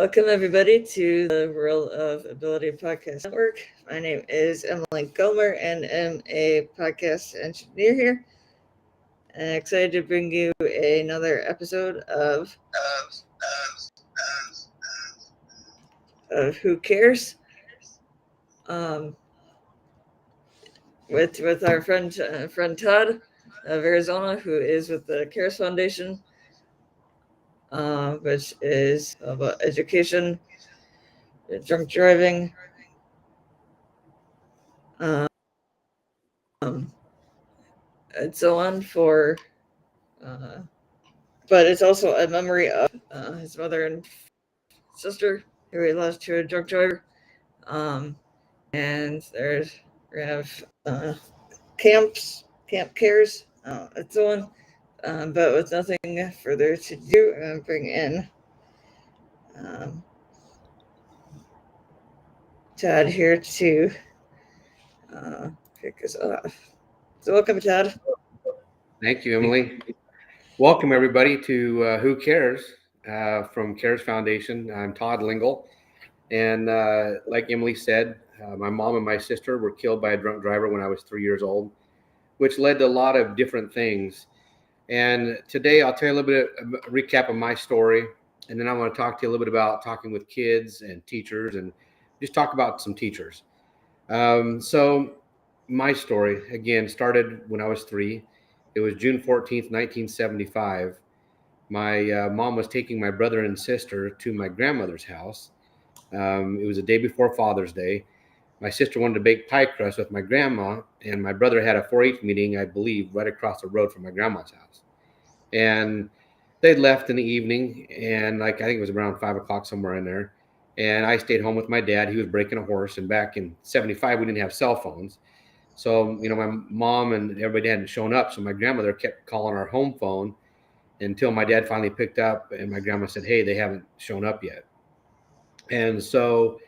Welcome, everybody, to the World of Ability Podcast Network. My name is Emily Gomer, and am a podcast engineer here. And excited to bring you another episode of Who Cares? With our friend Todd of Arizona, who is with the Cares Foundation, which is about education, drunk driving, and so on. But it's also a memory of his mother and sister who he lost to a drunk driver. And we're gonna have Kamp Kares, and so on. But with nothing further to do, I'm gonna bring in Todd here to kick us off. So welcome, Todd. Thank you, Emily. Welcome, everybody, to Who Cares from Cares Foundation. I'm Todd Lingle. And like Emily said, my mom and my sister were killed by a drunk driver when I was 3 years old, which led to a lot of different things. And today I'll tell you a little bit of a recap of my story. And then I want to talk to you a little bit about talking with kids and teachers and just talk about some teachers. So my story, again, started when I was 3. It was June 14th, 1975. My mom was taking my brother and sister to my grandmother's house. It was the day before Father's Day. My sister wanted to bake pie crust with my grandma, and my brother had a 4-H meeting, I believe, right across the road from my grandma's house. And they'd left in the evening, and I think it was around 5 o'clock, somewhere in there. And I stayed home with my dad. He was breaking a horse, and back in 75, we didn't have cell phones. So, my mom and everybody hadn't shown up. So my grandmother kept calling our home phone until my dad finally picked up, and my grandma said, "Hey, they haven't shown up yet." And so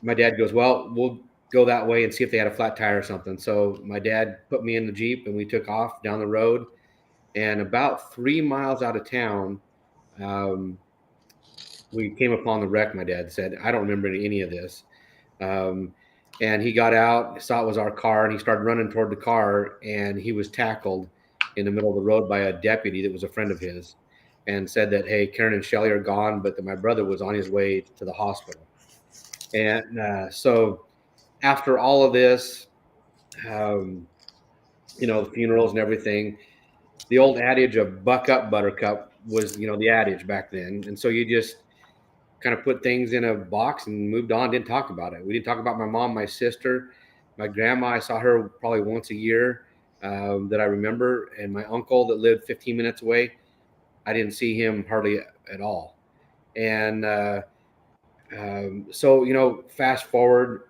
my dad goes, "Well, we'll go that way and see if they had a flat tire or something." So my dad put me in the Jeep, and we took off down the road. And about 3 miles out of town, we came upon the wreck. My dad said, "I don't remember any of this." And he got out, saw it was our car, and he started running toward the car, and he was tackled in the middle of the road by a deputy that was a friend of his, and said that, "Hey, Karen and Shelly are gone, but that my brother was on his way to the hospital." And so after all of this, the funerals and everything, the old adage of "buck up, buttercup" was, the adage back then. And so you just kind of put things in a box and moved on, didn't talk about it. We didn't talk about my mom, my sister, my grandma. I saw her probably once a year that I remember. And my uncle that lived 15 minutes away, I didn't see him hardly at all. And so, fast forward,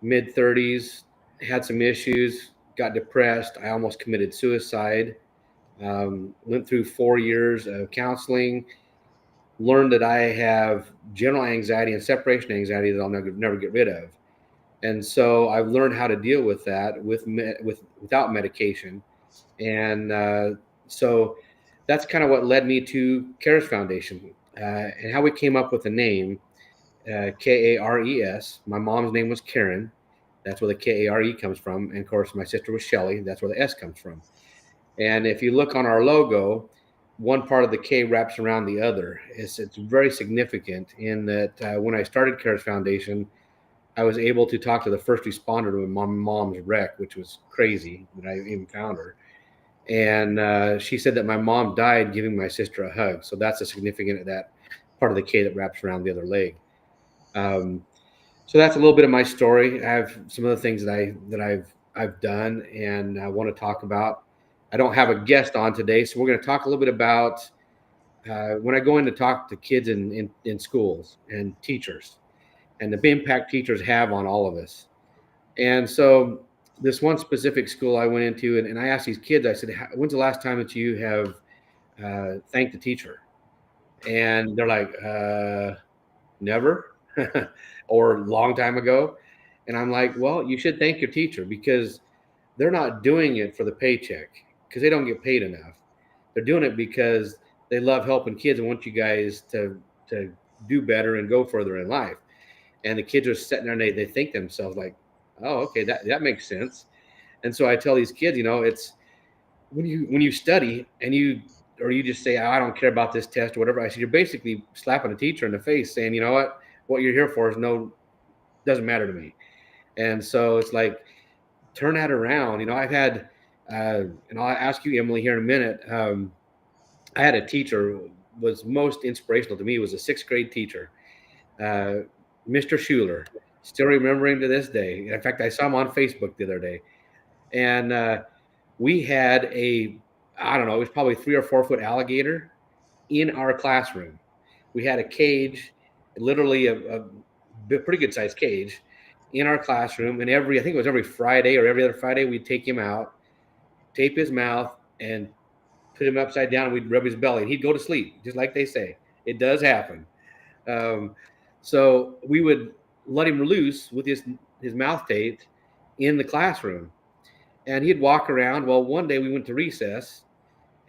mid-30s, had some issues, got depressed. I almost committed suicide. Went through 4 years of counseling. Learned that I have general anxiety and separation anxiety that I'll never get rid of. And so I've learned how to deal with that without medication. And so that's kind of what led me to Kares Foundation and how we came up with the name Kares. My mom's name was Karen. That's where the Kare comes from. And of course, my sister was Shelly. That's where the S comes from. And if you look on our logo, one part of the K wraps around the other. It's very significant in that when I started Kares Foundation, I was able to talk to the first responder to my mom's wreck, which was crazy that I even found her. And she said that my mom died giving my sister a hug. So that's a significant, that part of the K that wraps around the other leg. So that's a little bit of my story. I have some other things that I've done and I want to talk about. I don't have a guest on today, so we're going to talk a little bit about when I go in to talk to kids in schools and teachers and the impact teachers have on all of us. And so this one specific school I went into, and I asked these kids, I said, "When's the last time that you have thanked the teacher?" And they're like, "Never," or "a long time ago." And I'm like, "Well, you should thank your teacher because they're not doing it for the paycheck because they don't get paid enough. They're doing it because they love helping kids and want you guys to do better and go further in life. And the kids are sitting there and they think to themselves like, oh, okay, that makes sense. And so I tell these kids, it's when you study and you just say, oh, I don't care about this test or whatever. I said, you're basically slapping a teacher in the face saying, you know what you're here for doesn't matter to me. And so it's like, turn that around. I've had, and I'll ask you, Emily, here in a minute. I had a teacher was most inspirational to me. Was a sixth grade teacher, uh, Mr. Schuler. Still remember him to this day. In fact, I saw him on Facebook the other day, and we had I don't know, it was probably 3 or 4 foot alligator in our classroom. We had a cage, literally a pretty good sized cage in our classroom. And I think it was every Friday or every other Friday, we'd take him out, tape his mouth, and put him upside down. And we'd rub his belly, and he'd go to sleep, just like they say. It does happen. Um, so we would let him loose with his mouth taped in the classroom, and he'd walk around. Well, one day we went to recess,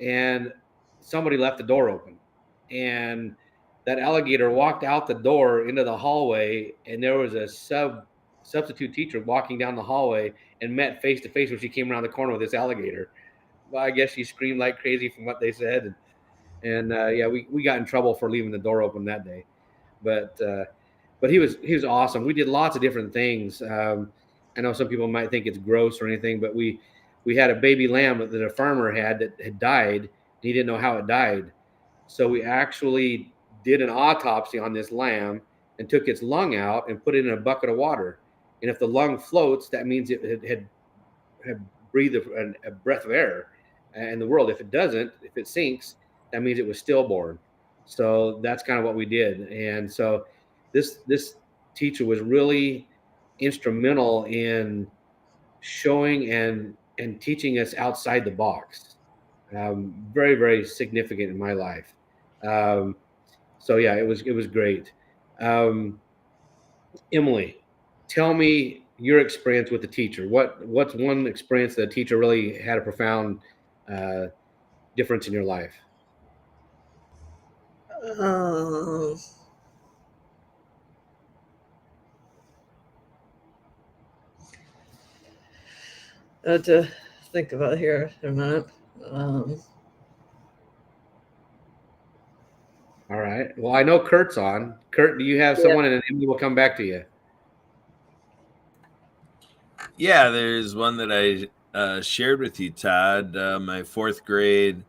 and somebody left the door open, and that alligator walked out the door into the hallway, and there was a substitute teacher walking down the hallway and met face to face when she came around the corner with this alligator. Well, I guess she screamed like crazy from what they said, and yeah, we got in trouble for leaving the door open that day. But he was awesome. We did lots of different things. I know some people might think it's gross or anything, but we had a baby lamb that a farmer had that had died. And he didn't know how it died, so we actually did an autopsy on this lamb and took its lung out and put it in a bucket of water. And if the lung floats, that means it had breathed a breath of air in the world. If it doesn't, if it sinks, that means it was stillborn. So that's kind of what we did. And so this teacher was really instrumental in showing and teaching us outside the box. Very, very significant in my life. So yeah, it was great. Emily, tell me your experience with the teacher. What's one experience that a teacher really had a profound difference in your life? Um, I have to think about here in a minute. Um, All right. Well, I know Kurt's on. Kurt, do you have yeah. someone, and then Emily will come back to you. Yeah, there's one that I shared with you, Todd. My fourth grade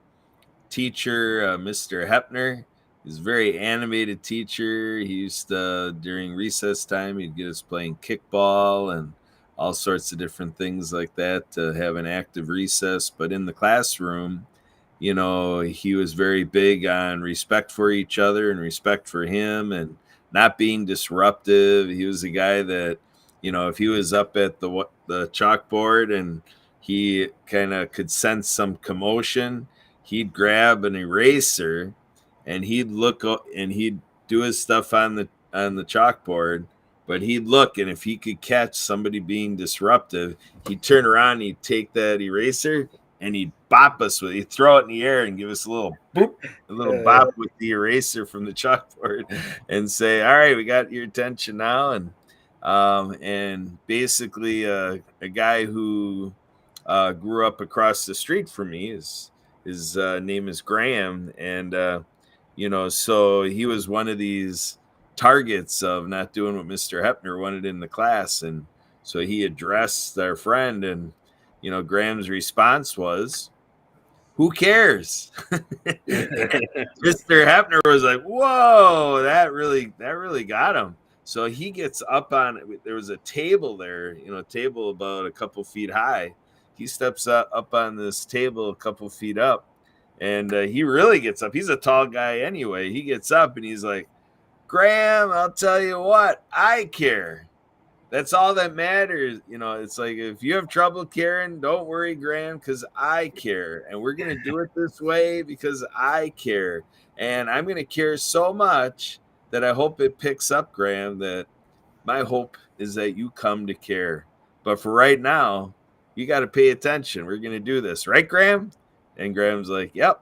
teacher, Mr. Hepner. He's a very animated teacher. He used to, during recess time, he'd get us playing kickball and all sorts of different things like that to have an active recess. But in the classroom, he was very big on respect for each other and respect for him and not being disruptive. He was a guy that, if he was up at the chalkboard and he kind of could sense some commotion, he'd grab an eraser and he'd look and he'd do his stuff on the chalkboard, but he'd look, and if he could catch somebody being disruptive, he'd turn around, he'd take that eraser and he'd bop us with it. He'd throw it in the air and give us a little boop, a little bop with the eraser from the chalkboard and say, all right, we got your attention now. And basically a guy who grew up across the street from me, his name is Graham. And, so he was one of these targets of not doing what Mr. Hepner wanted in the class. And so he addressed our friend, and, Graham's response was, who cares? Mr. Hepner was like, whoa, that really got him. So he gets up on, there was a table there, a table about a couple feet high. He steps up on this table a couple feet up, and he really gets up. He's a tall guy anyway. He gets up and he's like, Graham, I'll tell you what, I care. That's all that matters. It's like, if you have trouble caring, don't worry, Graham, because I care. And we're going to do it this way because I care. And I'm going to care so much that I hope it picks up, Graham, that my hope is that you come to care. But for right now, you got to pay attention. We're going to do this. Right, Graham? And Graham's like, yep.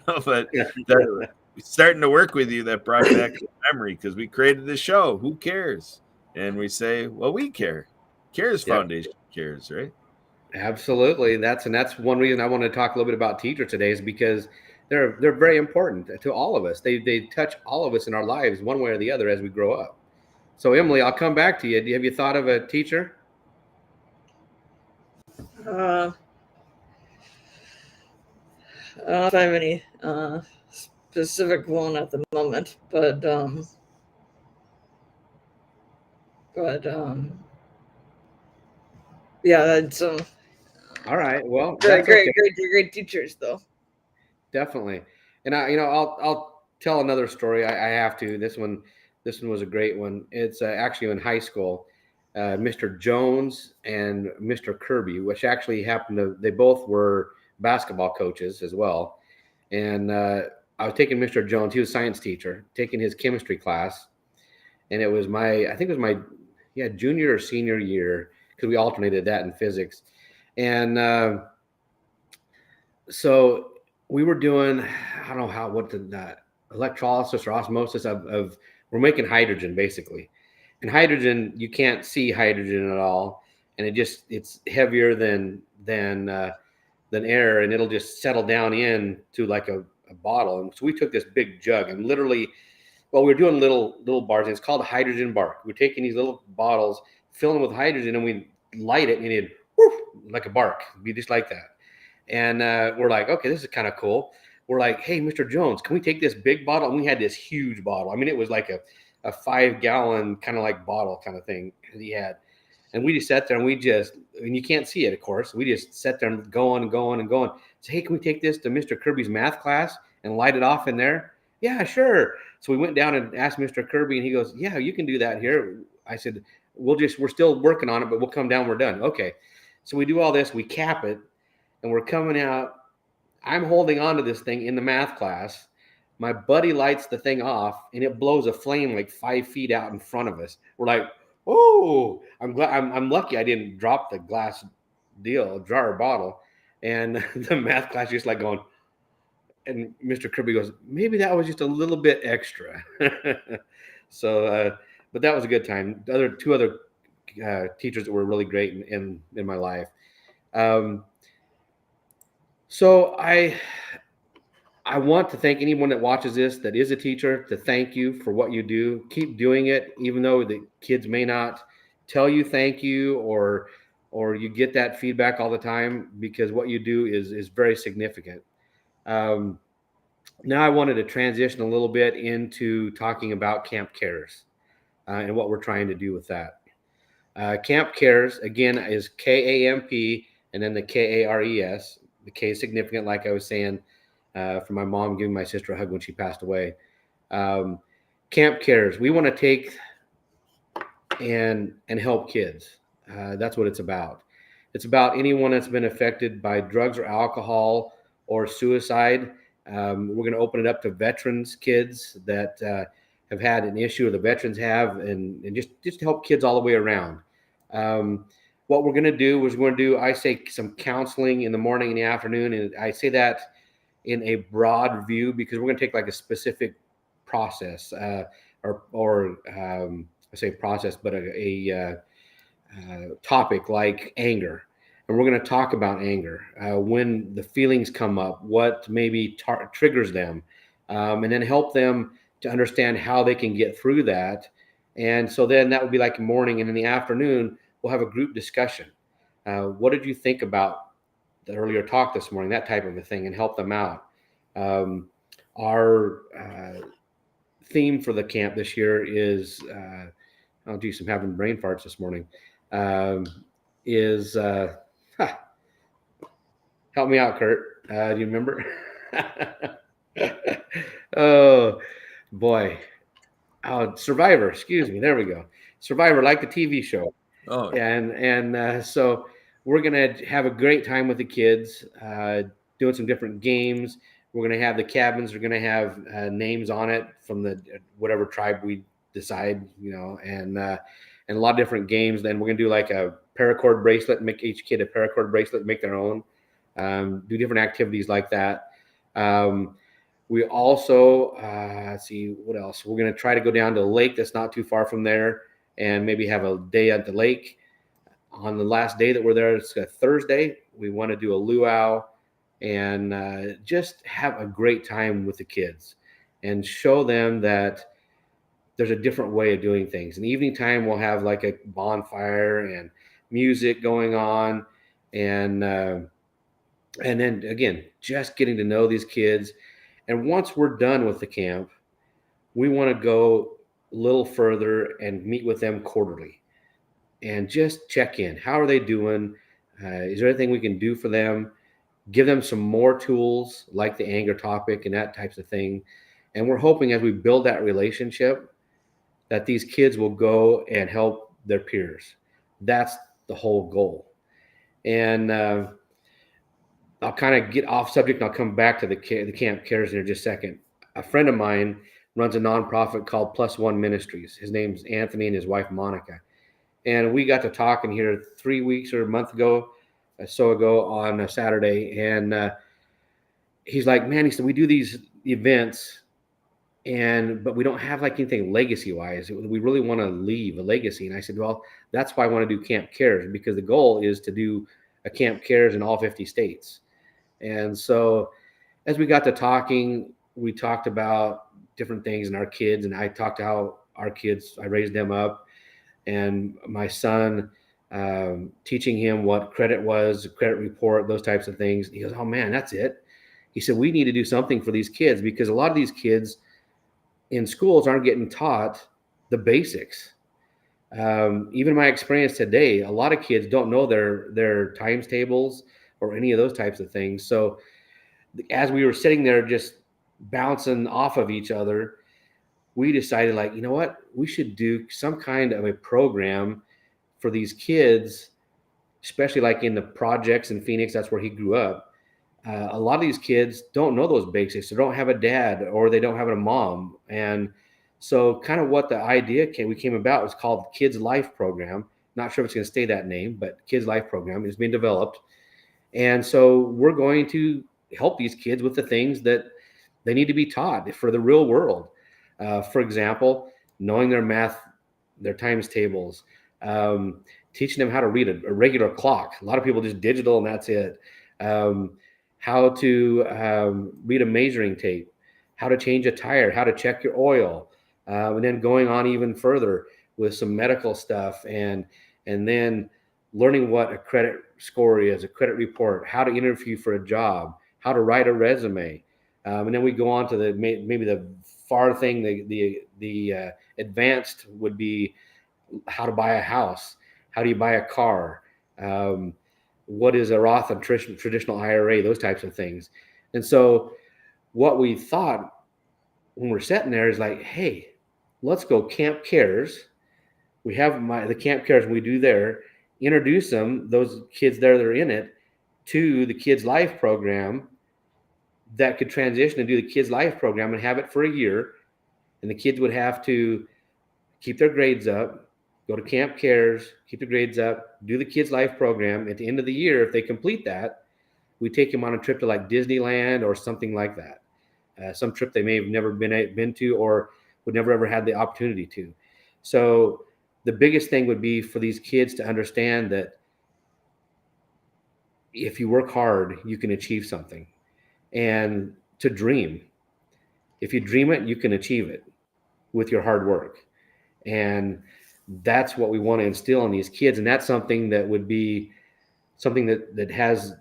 But that, starting to work with you, that brought back the memory because we created the show, Who Cares? And we say, well, we care. Cares Foundation cares, right? Absolutely. That's one reason I want to talk a little bit about teachers today, is because they're very important to all of us. They touch all of us in our lives one way or the other as we grow up. So Emily, I'll come back to you. Have you thought of a teacher? I don't know if I have any specific one at the moment, but yeah, that's All right. Well, great, that's okay. great teachers though. Definitely. And I'll tell another story. I have to. This one was a great one. It's actually in high school. Mr. Jones and Mr. Kirby, which actually happened to, they both were basketball coaches as well. And I was taking Mr. Jones. He was a science teacher, taking his chemistry class, and it was I think it was my junior or senior year, because we alternated that in physics. And so we were doing, I don't know what the electrolysis or osmosis of we're making hydrogen basically. And hydrogen, you can't see hydrogen at all, and it's heavier than air, and it'll just settle down in to like a bottle. And so we took this big jug and literally, well, we were doing little bars, and it's called hydrogen bark. We're taking these little bottles, filling them with hydrogen, and we light it, and it'd like a bark, it'd be just like that. And we're like, okay, this is kind of cool. We're like, hey, Mr. Jones, can we take this big bottle? And we had this huge bottle. I mean, it was like a 5-gallon kind of like bottle kind of thing that he had. And we just sat there, and and you can't see it, of course. We just sat there and going and going and going. So, hey, can we take this to Mr. Kirby's math class and light it off in there? Yeah, sure. So we went down and asked Mr. Kirby, and he goes, yeah, you can do that here. I said, we're still working on it, but we'll come down when we're done. Okay. So we do all this, we cap it, and we're coming out. I'm holding on to this thing in the math class. My buddy lights the thing off, and it blows a flame like 5 feet out in front of us. We're like, oh, I'm lucky I didn't drop the glass jar or bottle. And the math class just like going, and Mr. Kirby goes, maybe that was just a little bit extra. So, but that was a good time. Two other teachers that were really great in my life. So I want to thank anyone that watches this that is a teacher, to thank you for what you do. Keep doing it, even though the kids may not tell you thank you, or you get that feedback all the time, because what you do is very significant. Now I wanted to transition a little bit into talking about Kamp Kares and what we're trying to do with that. Kamp Kares, again, is KAMP and then the KARES. The K is significant, like I was saying, for my mom giving my sister a hug when she passed away. Kamp Kares, we want to take and help kids. That's what it's about. It's about anyone that's been affected by drugs or alcohol or suicide. We're going to open it up to veterans, kids that have had an issue, or the veterans have, and just help kids all the way around. What we're going to do is I say some counseling in the morning and the afternoon, and I say that in a broad view because we're going to take like a specific process, or I say process, but a topic like anger. And we're going to talk about anger, when the feelings come up, what maybe triggers them, and then help them to understand how they can get through that. And so then that would be like morning, and in the afternoon, we'll have a group discussion. What did you think about the earlier talk this morning, that type of a thing, and help them out. Our theme for the camp this year is, oh geez, I'm having brain farts this morning, help me out, Kurt. Do you remember? Oh boy. Oh, Survivor, excuse me. There we go. Survivor, like the TV show. Oh, and so we're going to have a great time with the kids, doing some different games. We're going to have the cabins are going to have names on it from the whatever tribe we decide, and a lot of different games. Then we're going to do like a paracord bracelet, make each kid a paracord bracelet, make their own, do different activities like that. We also, let's see, what else? We're going to try to go down to a lake that's not too far from there and maybe have a day at the lake. On the last day that we're there, it's a Thursday. We want to do a luau and just have a great time with the kids and show them that there's a different way of doing things. In the evening time, we'll have like a bonfire and music going on, and then again, just getting to know these kids. And once we're done with the camp, we want to go a little further and meet with them quarterly and just check in. How are they doing? Is there anything we can do for them? Give them some more tools like the anger topic and that types of thing. And we're hoping as we build that relationship that these kids will go and help their peers. That's the whole goal. And I'll kind of get off subject and I'll come back to the Kamp Kares in just a second. A friend of mine runs a nonprofit called Plus One Ministries. His name's Anthony and his wife, Monica. And we got to talking here 3 weeks or a month ago, so ago on a Saturday. And he's like, man, he said, we do these events but we don't have like anything legacy wise. We really want to leave a legacy. And I said, well, that's why I want to do Kamp Kares, because the goal is to do a Kamp Kares in all 50 states. And so as we got to talking, we talked about different things in our kids, and I talked to how our kids, I raised them up, and my son, teaching him what credit was, credit report, those types of things. He goes, oh man, that's it. He said, we need to do something for these kids, because a lot of these kids in schools aren't getting taught the basics. Even my experience today, a lot of kids don't know their times tables or any of those types of things. So as we were sitting there just bouncing off of each other, we decided, like, you know what, we should do some kind of a program for these kids, especially like in the projects in Phoenix. That's where he grew up. A lot of these kids don't know those basics. They don't have a dad, or they don't have a mom. And so kind of what the idea came about was called Kids Life Program. Not sure if it's going to stay that name, but Kids Life Program is being developed. And so we're going to help these kids with the things that they need to be taught for the real world. For example, knowing their math, their times tables, teaching them how to read a regular clock. A lot of people just digital and that's it. How to read a measuring tape, how to change a tire, how to check your oil, and then going on even further with some medical stuff, and then learning what a credit score is, a credit report, how to interview for a job, how to write a resume, and then we go on to maybe the far thing, the advanced would be how to buy a house, how do you buy a car. What is a Roth and traditional IRA, those types of things. And so what we thought when we're sitting there is like, hey, let's go Kamp Kares. We have the Kamp Kares we do there, introduce them, those kids there that are in it, to the Kids Life Program that could transition and do the Kids Life Program and have it for a year. And the kids would have to keep their grades up, go to Kamp Kares, keep the grades up, do the Kids Life Program. At the end of the year, if they complete that, we take them on a trip to like Disneyland or something like that. Some trip they may have never been to or would never ever had the opportunity to. So the biggest thing would be for these kids to understand that if you work hard, you can achieve something, and to dream. If you dream it, you can achieve it with your hard work. And that's what we want to instill in these kids. And that's something that would be something that has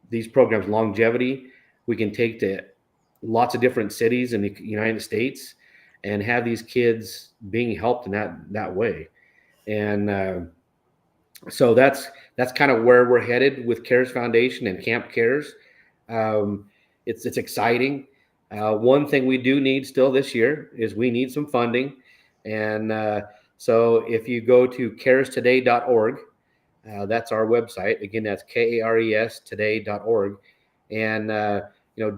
these programs longevity. We can take to lots of different cities in the United States and have these kids being helped in that way. And so that's kind of where we're headed with Kares Foundation and Kamp Kares. It's exciting. One thing we do need still this year is we need some funding. And so if you go to karestoday.org, that's our website. Again, that's KARES today.org. And,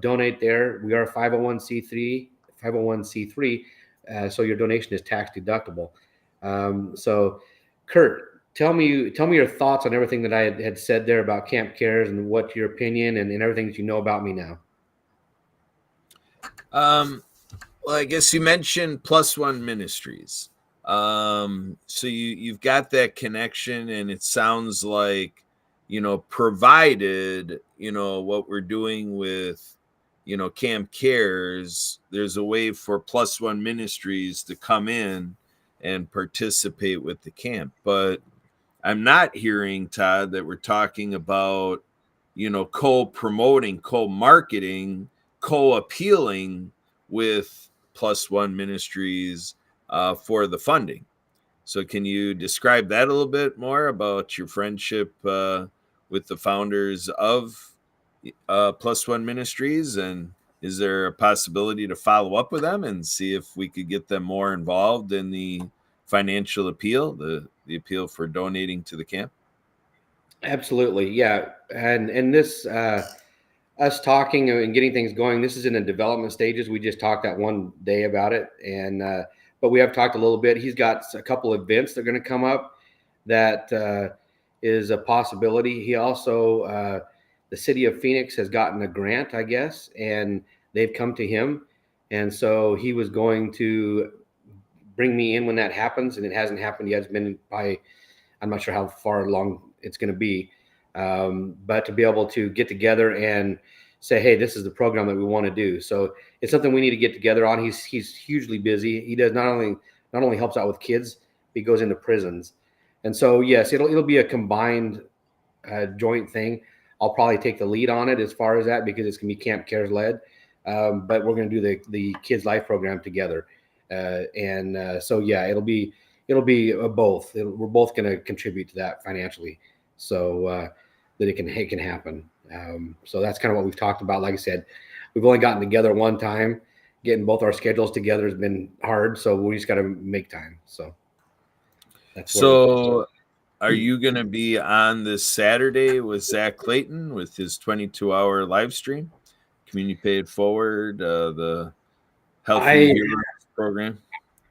donate there. We are a 501c3, so your donation is tax deductible. So Kurt, tell me your thoughts on everything that I had said there about Kamp Kares and what your opinion and everything that you know about me now. Well, I guess you mentioned Plus One Ministries. So you've got that connection, and it sounds like, provided, what we're doing with, Kamp Kares, there's a way for Plus One Ministries to come in and participate with the camp. But I'm not hearing, Todd, that we're talking about, co-promoting, co-marketing, co-appealing with Plus One Ministries for the funding. So can you describe that a little bit more about your friendship with the founders of Plus One Ministries? And is there a possibility to follow up with them and see if we could get them more involved in the financial appeal, the appeal for donating to the camp? Absolutely, yeah. And this us talking and getting things going. This is in the development stages. We just talked that one day about it, and but we have talked a little bit. He's got a couple events that are going to come up that is a possibility. He also the city of Phoenix has gotten a grant, I guess, and they've come to him, and so he was going to bring me in when that happens, and it hasn't happened yet. It's been by, I'm not sure how far along it's going to be, but to be able to get together and say, hey, this is the program that we want to do. So it's something we need to get together on. He's hugely busy. He does not only helps out with kids, he goes into prisons, and so yes, it'll be a combined joint thing. I'll probably take the lead on it as far as that because it's going to be Kamp Kares led, but we're going to do the Kids Life program together, and so yeah, it'll be both. We're both going to contribute to that financially, so that it can happen. So that's kind of what we've talked about. Like I said, we've only gotten together one time. Getting both our schedules together has been hard, so we just got to make time. So that's so. Are you going to be on this Saturday with Zach Clayton with his 22-hour live stream? Community Paid Forward, the Healthy Heroes program?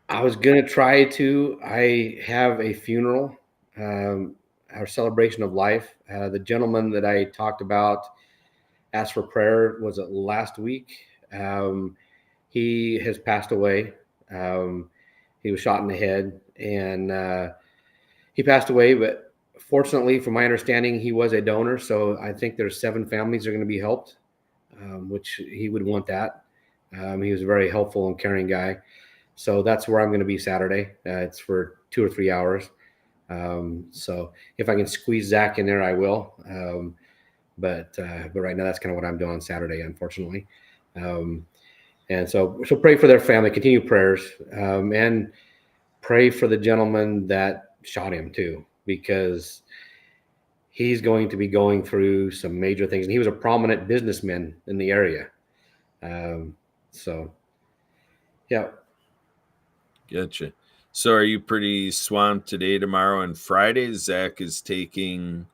I was going to try to. I have a funeral, our celebration of life. The gentleman that I talked about asked for prayer, was it last week? He has passed away. He was shot in the head, and he passed away, but fortunately, from my understanding, he was a donor. So I think there's 7 families that are going to be helped, which he would want that. He was a very helpful and caring guy. So that's where I'm going to be Saturday. It's for 2 or 3 hours. So if I can squeeze Zach in there, I will. But right now, that's kind of what I'm doing on Saturday, unfortunately. And so pray for their family, continue prayers, and pray for the gentleman that shot him too, because he's going to be going through some major things, and he was a prominent businessman in the area. So yeah. Gotcha. So are you pretty swamped today, tomorrow, and Friday? Zach is taking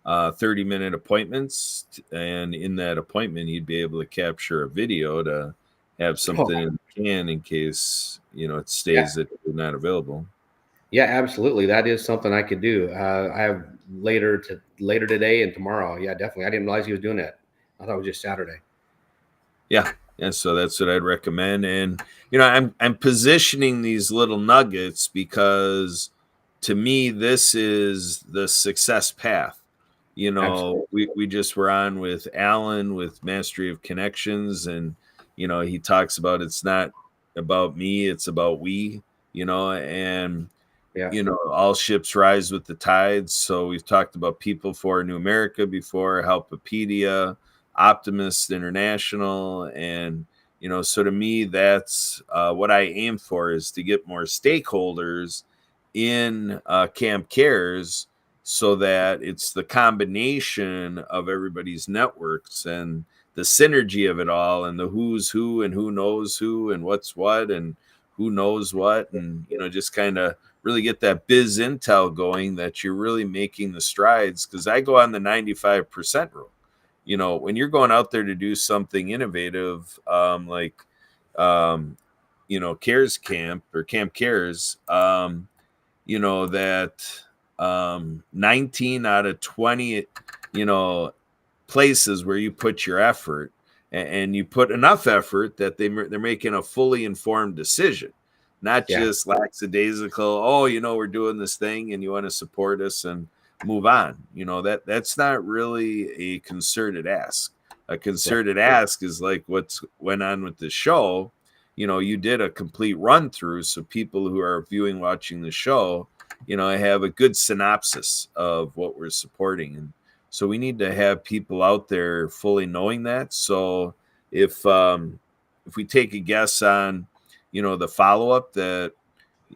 30-minute appointments, and in that appointment, he'd be able to capture a video to have something in the can in case, it stays that you're not available. Yeah, absolutely. That is something I could do. I have later today and tomorrow. Yeah, definitely. I didn't realize he was doing that. I thought it was just Saturday. Yeah. So that's what I'd recommend. And I'm positioning these little nuggets because to me this is the success path. We just were on with Alan with Mastery of Connections, and he talks about it's not about me, it's about we, and all ships rise with the tides. So we've talked about People for New America before, Helpopedia, Optimist International, and so to me that's what I aim for, is to get more stakeholders in Kamp Kares, so that it's the combination of everybody's networks and the synergy of it all, and the who's who and who knows who and what's what and who knows what, and just kind of really get that biz intel going, that you're really making the strides. Because I go on the 95% rule. When you're going out there to do something innovative, like Kares Camp or Kamp Kares, that 19 out of 20 places where you put your effort, and you put enough effort that they're making a fully informed decision, not just lackadaisical. Oh, we're doing this thing, and you want to support us and move on. That's not really a concerted ask. A concerted ask is like what's went on with the show. You did a complete run through, so people who are watching the show, have a good synopsis of what we're supporting. And so we need to have people out there fully knowing that. So if we take a guess on, the follow-up that,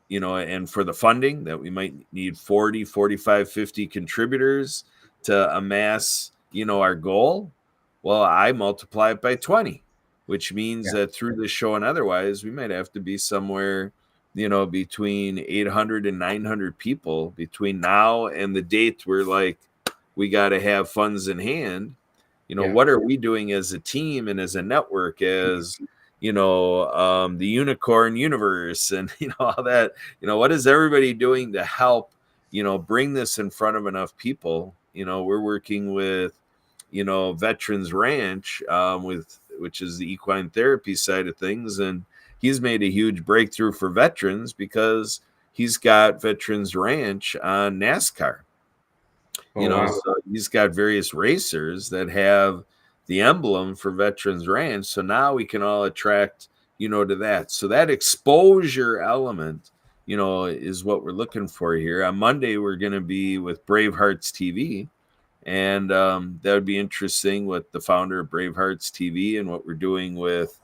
and for the funding that we might need 40, 45, 50 contributors to amass, our goal, well, I multiply it by 20, which means that through this show and otherwise, we might have to be somewhere, between 800 and 900 people between now and the date where we got to have funds in hand. What are we doing as a team and as a network, as the unicorn universe, and all that? What is everybody doing to help bring this in front of enough people? We're working with Veterans Ranch, which is the equine therapy side of things, and he's made a huge breakthrough for veterans because he's got Veterans Ranch on NASCAR. So he's got various racers that have the emblem for Veterans Ranch. So now we can all attract, to that. So that exposure element, is what we're looking for here. On Monday, we're going to be with Bravehearts TV. And that would be interesting with the founder of Bravehearts TV and what we're doing with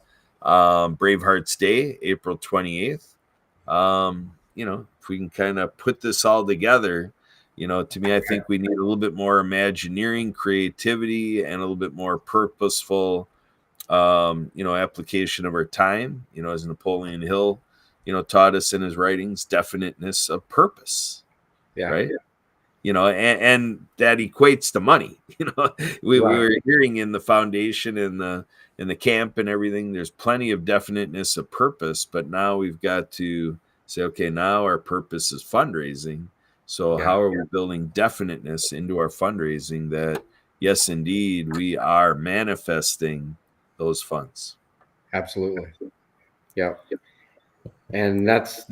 Bravehearts Day, April 28th. If we can kind of put this all together, to me, I think we need a little bit more Imagineering, creativity, and a little bit more purposeful, application of our time, as Napoleon Hill, taught us in his writings, definiteness of purpose. Right. And that equates to money. We were hearing in the foundation and the camp and everything, there's plenty of definiteness of purpose, but now we've got to say, okay, now our purpose is fundraising. So how are we building definiteness into our fundraising that, yes, indeed, we are manifesting those funds? Absolutely. Yeah. And that's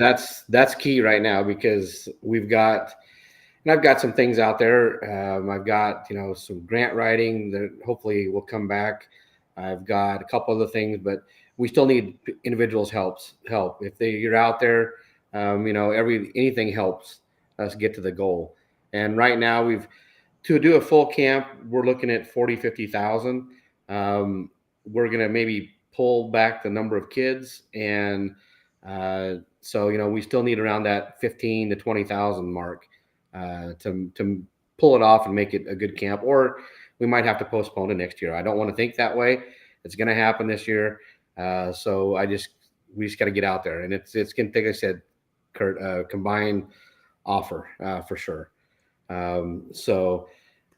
key right now, because I've got some things out there. I've got, some grant writing that hopefully will come back. I've got a couple other things, but we still need individuals' help. If you're out there, anything helps us get to the goal. And right now to do a full camp, we're looking at 40, 50,000. We're going to maybe pull back the number of kids. And so, we still need around that 15 to 20,000 mark to pull it off and make it a good camp, or we might have to postpone to next year. I don't want to think that way. It's going to happen this year. So we just got to get out there, and it's going to take, like I said, Kurt, combined offer for sure. So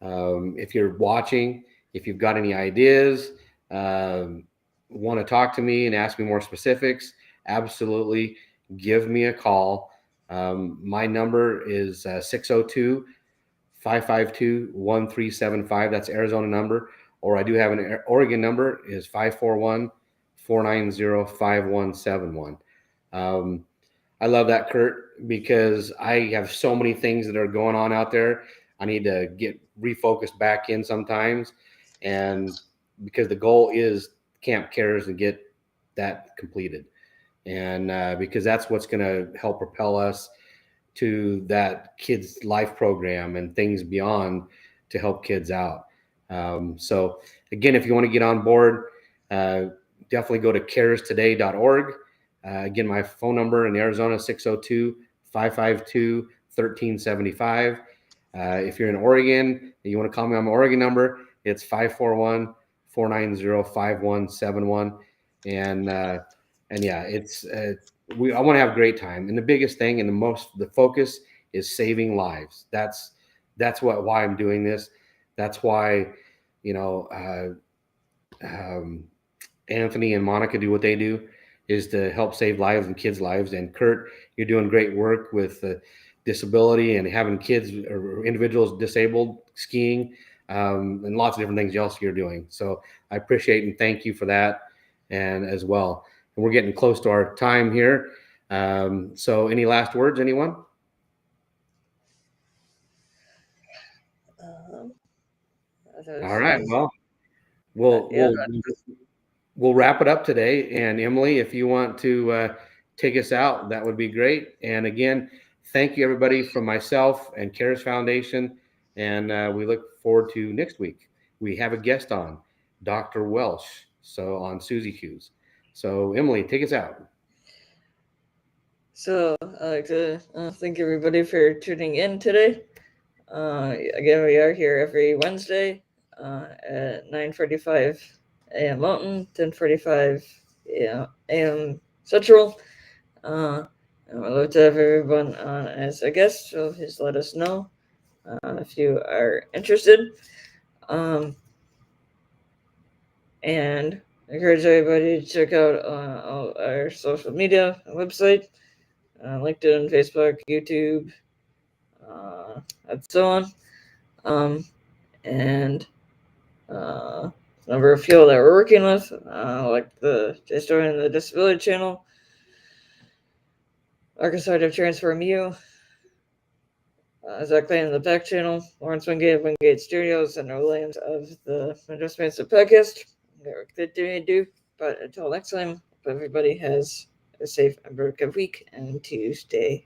if you're watching, if you've got any ideas, want to talk to me and ask me more specifics, absolutely give me a call. My number is 602-552-1375. That's Arizona number. Or I do have an Oregon number, is 541-490-5171. I love that, Kurt, because I have so many things that are going on out there. I need to get refocused back in sometimes. And because the goal is Kamp Kares and get that completed. And because that's what's going to help propel us to that kids' life program and things beyond to help kids out. So again, if you want to get on board, definitely go to carestoday.org. Again, my phone number in Arizona, 602-552-1375. If you're in Oregon and you want to call me on my Oregon number, it's 541-490-5171. And yeah, I want to have a great time. And the biggest thing and the focus is saving lives. That's why I'm doing this. That's why, Anthony and Monica do what they do, is to help save lives and kids' lives. And Kurt, you're doing great work with disability and having kids or individuals disabled skiing. and lots of different things else you're doing. So I appreciate and thank you for that, and as well. And we're getting close to our time here. So any last words, anyone? All right. Well, we'll wrap it up today. And Emily, if you want to take us out, that would be great. And again, thank you everybody from myself and Kares Foundation. And we look forward to next week. We have a guest on, Dr. Welsh, so on Susie Q's. So Emily, take us out. So I'd like to thank everybody for tuning in today. Again, we are here every Wednesday at 9:45 a.m. Mountain, 10:45 a.m. Central. And we'd love to have everyone on as a guest, so please let us know if you are interested. And I encourage everybody to check out all our social media website, LinkedIn, Facebook, YouTube, and so on. And a number of people that we're working with, like the Story and the Disability Channel, Arkansas Transform U, Zach Lane in the Back Channel, Lawrence Wingate Studios, and our Williams of the Adjustments Podcast. They're good to do, but until next time, hope everybody has a safe and productive week and to stay